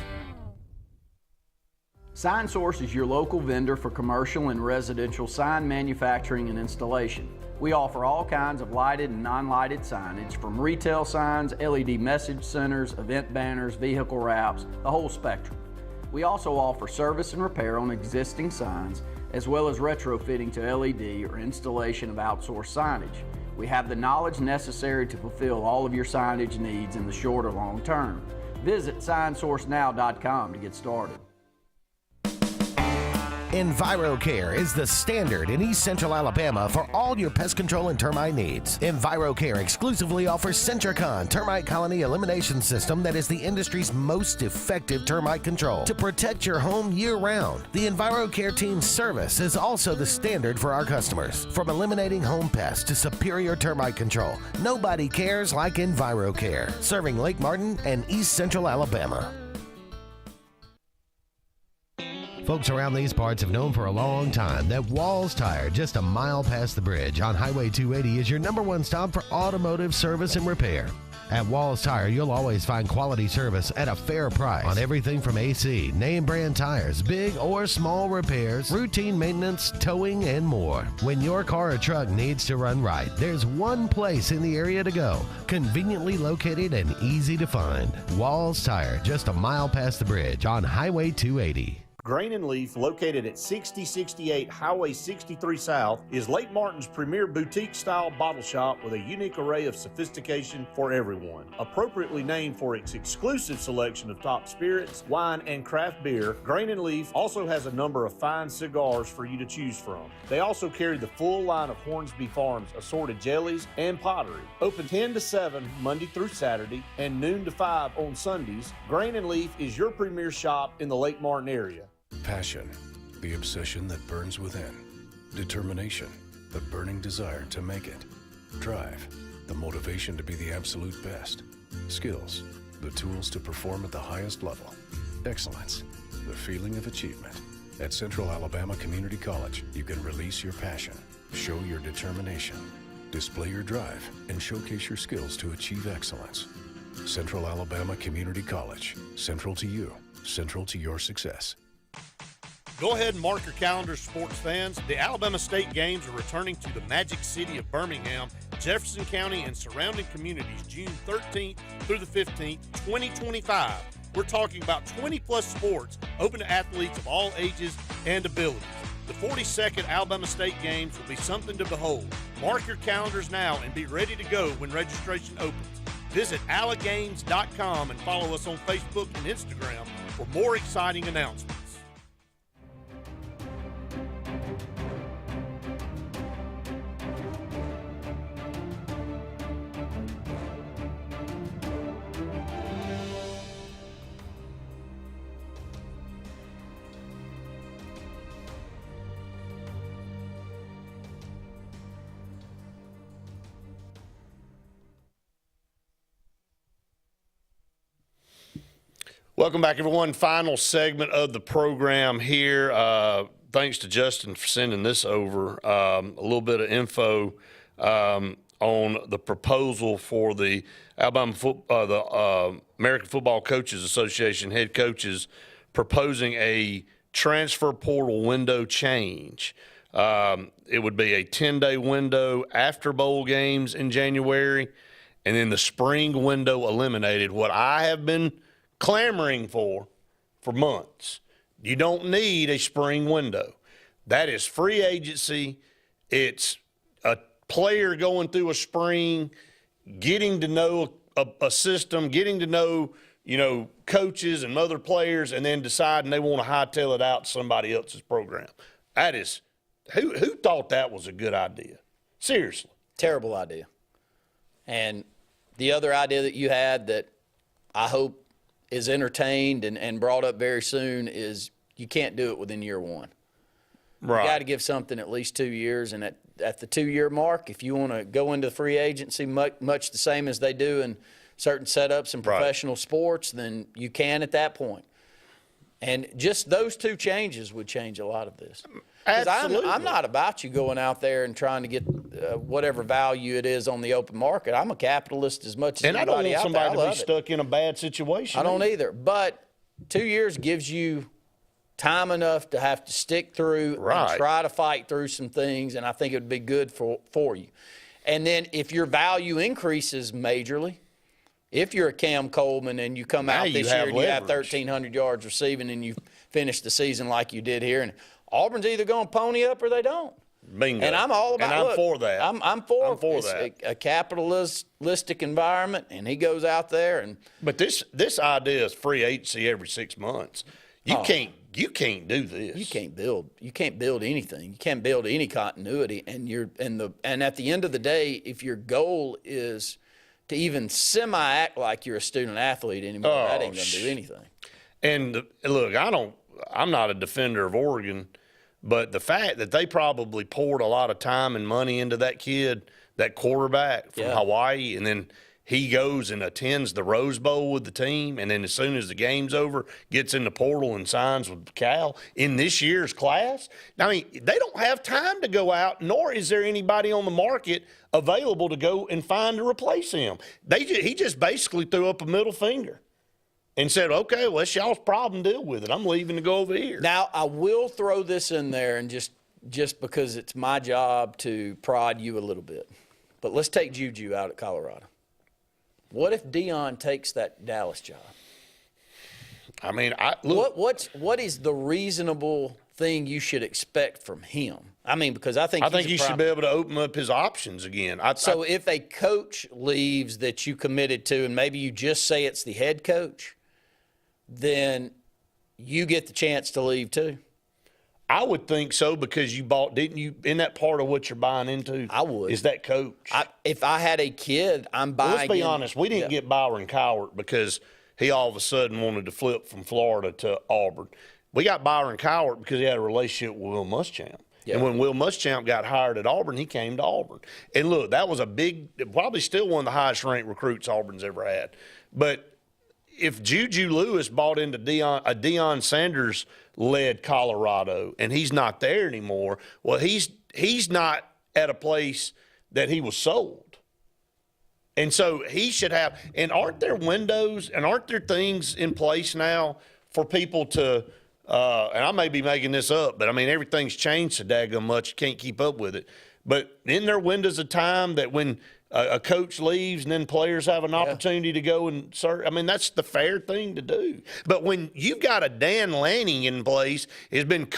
Sign Source is your local vendor for commercial and residential sign manufacturing and installation. We offer all kinds of lighted and non-lighted signage, from retail signs, LED message centers, event banners, vehicle wraps, the whole spectrum. We also offer service and repair on existing signs, as well as retrofitting to LED or installation of outsourced signage. We have the knowledge necessary to fulfill all of your signage needs in the short or long term. Visit signsourcenow.com to get started. EnviroCare is the standard in East Central Alabama for all your pest control and termite needs. EnviroCare exclusively offers Sentricon termite colony elimination system that is the industry's most effective termite control to protect your home year-round. The EnviroCare team's service is also the standard for our customers. From eliminating home pests to superior termite control, nobody cares like EnviroCare, serving Lake Martin and East Central Alabama. Folks around these parts have known for a long time that Walls Tire, just a mile past the bridge on Highway 280, is your #1 stop for automotive service and repair. At Walls Tire, you'll always find quality service at a fair price on everything from AC, name brand tires, big or small repairs, routine maintenance, towing, and more. When your car or truck needs to run right, there's one place in the area to go, conveniently located and easy to find. Walls Tire, just a mile past the bridge on Highway 280. Grain and Leaf, located at 6068 Highway 63 South, is Lake Martin's premier boutique-style bottle shop with a unique array of sophistication for everyone. Appropriately named for its exclusive selection of top spirits, wine, and craft beer, Grain and Leaf also has a number of fine cigars for you to choose from. They also carry the full line of Hornsby Farms assorted jellies and pottery. Open 10 to 7 Monday through Saturday and noon to 5 on Sundays, Grain and Leaf is your premier shop in the Lake Martin area. Passion, the obsession that burns within. Determination, the burning desire to make it. Drive, the motivation to be the absolute best. Skills, the tools to perform at the highest level. Excellence, the feeling of achievement. At Central Alabama Community College, you can release your passion, show your determination, display your drive, and showcase your skills to achieve excellence. Central Alabama Community College, central to you, central to your success. Go ahead and mark your calendars, sports fans. The Alabama State Games are returning to the Magic City of Birmingham, Jefferson County, and surrounding communities June 13th through the 15th, 2025. We're talking about 20-plus sports open to athletes of all ages and abilities. The 42nd Alabama State Games will be something to behold. Mark your calendars now and be ready to go when registration opens. Visit allagames.com and follow us on Facebook and Instagram for more exciting announcements. Welcome back, everyone. Final segment of the program here. Thanks to Justin for sending this over. A little bit of info on the proposal for the American Football Coaches Association head coaches proposing a transfer portal window change. It would be a 10-day window after bowl games in January, and then the spring window eliminated. What I have been clamoring for months. You don't need a spring window. That is free agency. It's a player going through a spring, getting to know a system, getting to know, coaches and other players, and then deciding they want to hightail it out to somebody else's program. That is, who thought that was a good idea? Seriously. Terrible idea. And the other idea that you had that I hope is entertained and brought up very soon is you can't do it within year one. Right. You got to give something at least 2 years, and at the 2-year mark, if you want to go into free agency much the same as they do in certain setups in professional sports, then you can at that point. And just those two changes would change a lot of this. Because I'm not about you going out there and trying to get whatever value it is on the open market. I'm a capitalist as much as anybody out there. And I don't want somebody to be stuck in a bad situation. I don't either. But 2 years gives you time enough to have to stick through and try to fight through some things, and I think it would be good for you. And then if your value increases majorly, if you're a Cam Coleman and you come out this year and you have 1,300 yards receiving and you finish the season like you did here, and Auburn's either going to pony up or they don't. Bingo. And I'm all about. And I'm for that. I'm for that. A capitalistic environment, and he goes out there and. But this idea is free agency every 6 months. You can't do this. You can't build anything. You can't build any continuity. And at the end of the day, if your goal is to even semi-act like you're a student athlete anymore, that ain't gonna do anything. And look, I'm not a defender of Oregon, but the fact that they probably poured a lot of time and money into that kid, that quarterback from Hawaii, and then he goes and attends the Rose Bowl with the team, and then as soon as the game's over, gets in the portal and signs with Cal in this year's class. I mean, they don't have time to go out, nor is there anybody on the market available to go and find to replace him. He just basically threw up a middle finger and said, okay, well, it's y'all's problem, deal with it. I'm leaving to go over here. Now, I will throw this in there, and just because it's my job to prod you a little bit. But let's take Juju out at Colorado. What if Deion takes that Dallas job? I mean, what is the reasonable thing you should expect from him? I mean, because I think he should be able to open up his options again. So if a coach leaves that you committed to, and maybe you just say it's the head coach, then you get the chance to leave too. I would think so, because you bought, didn't you? In that part of what you're buying into, I would. Is that coach? If I had a kid, I'm buying. Let's be honest. We didn't get Byron Cowart because he all of a sudden wanted to flip from Florida to Auburn. We got Byron Cowart because he had a relationship with Will Muschamp. Yeah. And when Will Muschamp got hired at Auburn, he came to Auburn. And look, that was a big, probably still one of the highest ranked recruits Auburn's ever had. But if Juju Lewis bought into Deion Sanders-led Colorado and he's not there anymore, well, he's not at a place that he was sold. And so he should have – and aren't there windows and aren't there things in place now for people to and I may be making this up, but, I mean, everything's changed so daggone much you can't keep up with it. But in there windows of time that when – a coach leaves and then players have an opportunity to go and serve. I mean, that's the fair thing to do. But when you've got a Dan Lanning in place, has been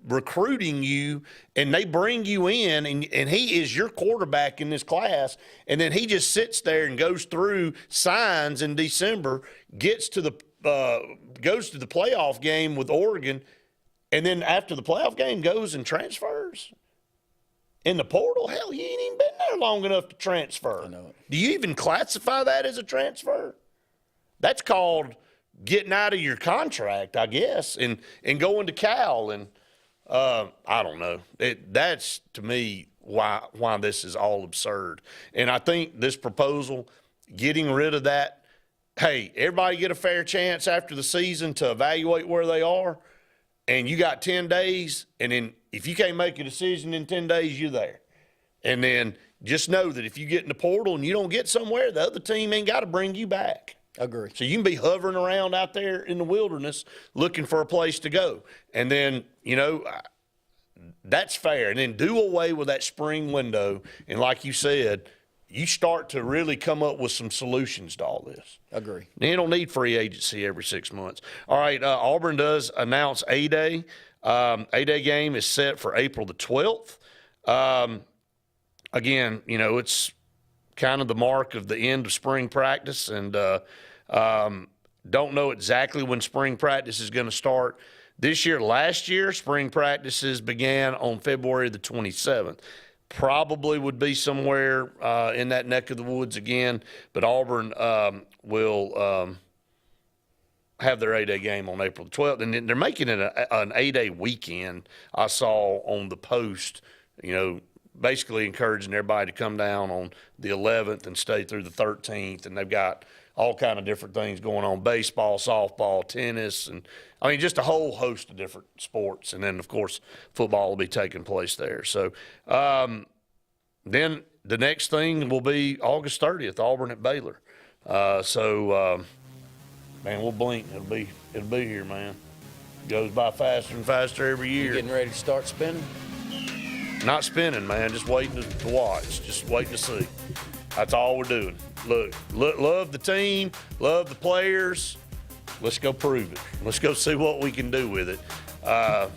recruiting you, and they bring you in, and he is your quarterback in this class, and then he just sits there and goes through signs in December, goes to the playoff game with Oregon, and then after the playoff game goes and transfers. In the portal, hell, you ain't even been there long enough to transfer. I know it. Do you even classify that as a transfer? That's called getting out of your contract, I guess, and going to Cal. And I don't know. That's, to me, why this is all absurd. And I think this proposal, getting rid of that, hey, everybody get a fair chance after the season to evaluate where they are, and you got 10 days, and then if you can't make a decision in 10 days, you're there. And then just know that if you get in the portal and you don't get somewhere, the other team ain't got to bring you back. Agree. So you can be hovering around out there in the wilderness looking for a place to go. And then, that's fair. And then do away with that spring window. And like you said, you start to really come up with some solutions to all this. Agree. You don't need free agency every 6 months. All right, Auburn does announce A-Day. A-Day game is set for April the 12th. Again, it's kind of the mark of the end of spring practice, and don't know exactly when spring practice is going to start this year. Last year, spring practices began on February the 27th. Probably would be somewhere in that neck of the woods again, but Auburn will have their A-Day game on April the 12th, and they're making it an A-Day weekend. I saw on the Post, basically encouraging everybody to come down on the 11th and stay through the 13th, and they've got all kind of different things going on: baseball, softball, tennis, and just a whole host of different sports. And then, of course, football will be taking place there. So then the next thing will be August 30th, Auburn at Baylor. Man, we'll blink. It'll be here, man. Goes by faster and faster every year. You getting ready to start spinning? Not spinning, man. Just waiting to watch. Just waiting to see. That's all we're doing. Look, love the team, love the players. Let's go prove it. Let's go see what we can do with it. At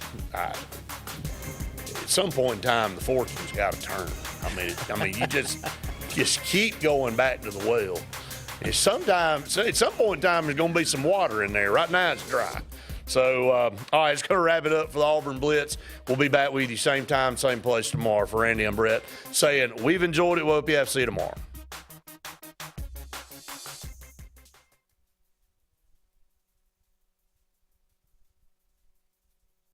some point in time, the fortune's got to turn. I mean, you just keep going back to the well. And at some point in time, there's going to be some water in there. Right now, it's dry. So, all right, it's going to wrap it up for the Auburn Blitz. We'll be back with you same time, same place tomorrow. For Randy and Brett saying we've enjoyed it. We'll hope you have to see you tomorrow.